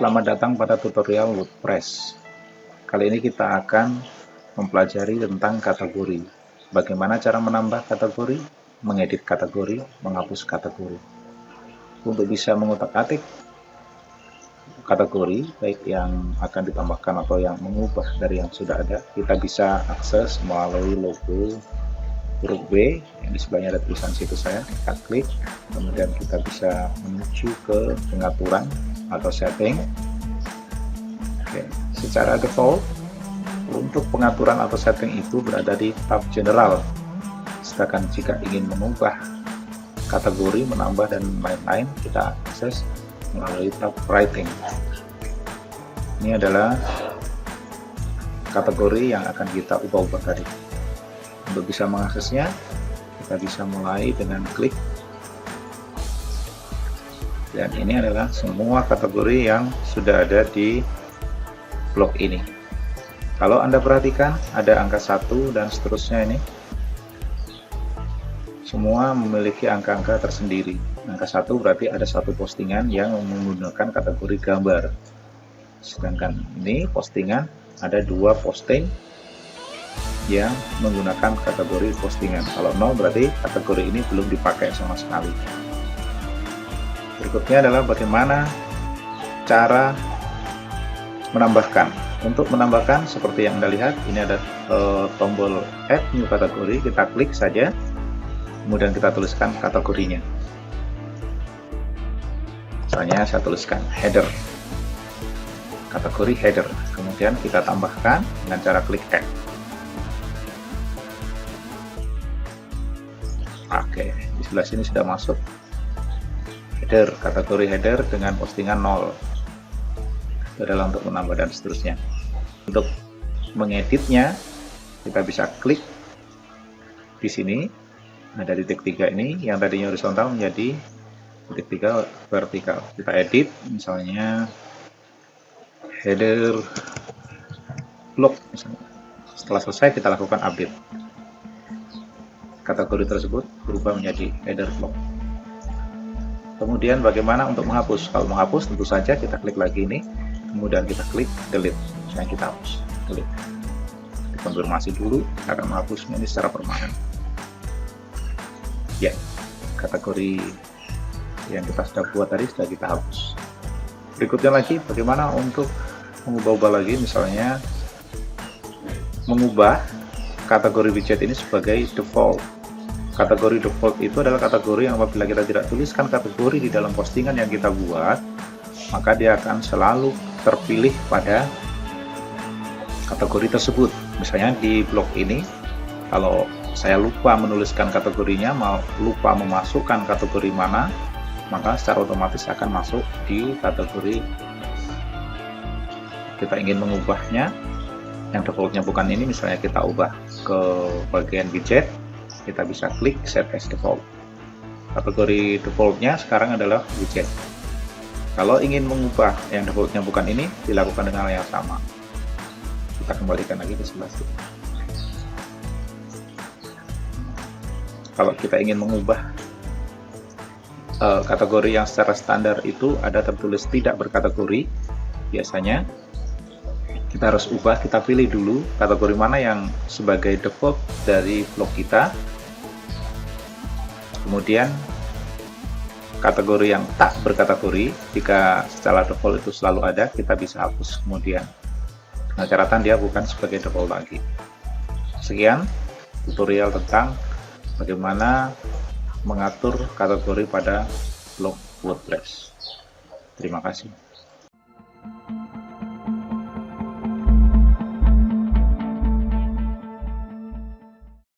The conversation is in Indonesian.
Selamat datang pada tutorial WordPress. Kali ini kita akan mempelajari tentang kategori. Bagaimana cara menambah kategori, mengedit kategori, menghapus kategori. Untuk bisa mengutak-atik kategori, baik yang akan ditambahkan atau yang mengubah dari yang sudah ada, kita bisa akses melalui logo huruf B yang di sebelahnya ada tulisan situs saya. Kita klik, kemudian kita bisa menuju ke pengaturan atau setting. Oke, secara default untuk pengaturan atau setting itu berada di tab general, sedangkan jika ingin mengubah kategori, menambah dan lain-lain, kita akses melalui tab writing. Ini adalah kategori yang akan kita ubah-ubah tadi. Untuk bisa mengaksesnya, kita bisa mulai dengan klik. Dan ini adalah semua kategori yang sudah ada di blog ini. Kalau Anda perhatikan, ada angka 1 dan seterusnya ini. Semua memiliki angka-angka tersendiri. Angka 1 berarti ada satu postingan yang menggunakan kategori gambar. Sedangkan ini postingan, ada 2 posting yang menggunakan kategori postingan. Kalau 0 berarti kategori ini belum dipakai sama sekali. Berikutnya adalah bagaimana cara menambahkan. Untuk menambahkan seperti yang Anda lihat, ini ada tombol add new kategori, kita klik saja, kemudian kita tuliskan kategorinya. Misalnya saya tuliskan header, kategori header, kemudian kita tambahkan dengan cara klik add. Oke, di sebelah sini sudah masuk header, kategori header dengan postingan 0. Itu adalah untuk menambah dan seterusnya. Untuk mengeditnya, kita bisa klik di sini, ada titik 3 ini, yang tadinya horizontal menjadi titik 3 vertikal. Kita edit, misalnya header blog. Misalnya. Setelah selesai, kita lakukan update. Kategori tersebut berubah menjadi header blog. Kemudian bagaimana untuk menghapus? Kalau menghapus tentu saja kita klik lagi ini, kemudian kita klik delete. Misalnya kita hapus, delete. Dikonfirmasi dulu, kita akan menghapusnya ini secara permanen. Ya, kategori yang kita sudah buat tadi sudah kita hapus. Berikutnya lagi, bagaimana untuk mengubah-ubah lagi, misalnya mengubah kategori widget ini sebagai default. Kategori default itu adalah kategori yang apabila kita tidak tuliskan kategori di dalam postingan yang kita buat, maka dia akan selalu terpilih pada kategori tersebut. Misalnya di blog ini, kalau saya lupa menuliskan kategorinya, lupa memasukkan kategori mana, maka secara otomatis akan masuk di kategori. Kita ingin mengubahnya, yang defaultnya bukan ini, misalnya kita ubah ke bagian widget, kita bisa klik set as default. Kategori defaultnya sekarang adalah widget. Kalau ingin mengubah yang defaultnya bukan ini, dilakukan dengan hal yang sama. Kita kembalikan lagi ke sebelah sini. Kalau kita ingin mengubah kategori yang secara standar itu ada tertulis tidak berkategori, biasanya kita harus ubah, kita pilih dulu kategori mana yang sebagai default dari blog kita. Kemudian kategori yang tak berkategori, jika secara default itu selalu ada, kita bisa hapus kemudian. Nah, catatan dia bukan sebagai default lagi. Sekian tutorial tentang bagaimana mengatur kategori pada blog WordPress. Terima kasih.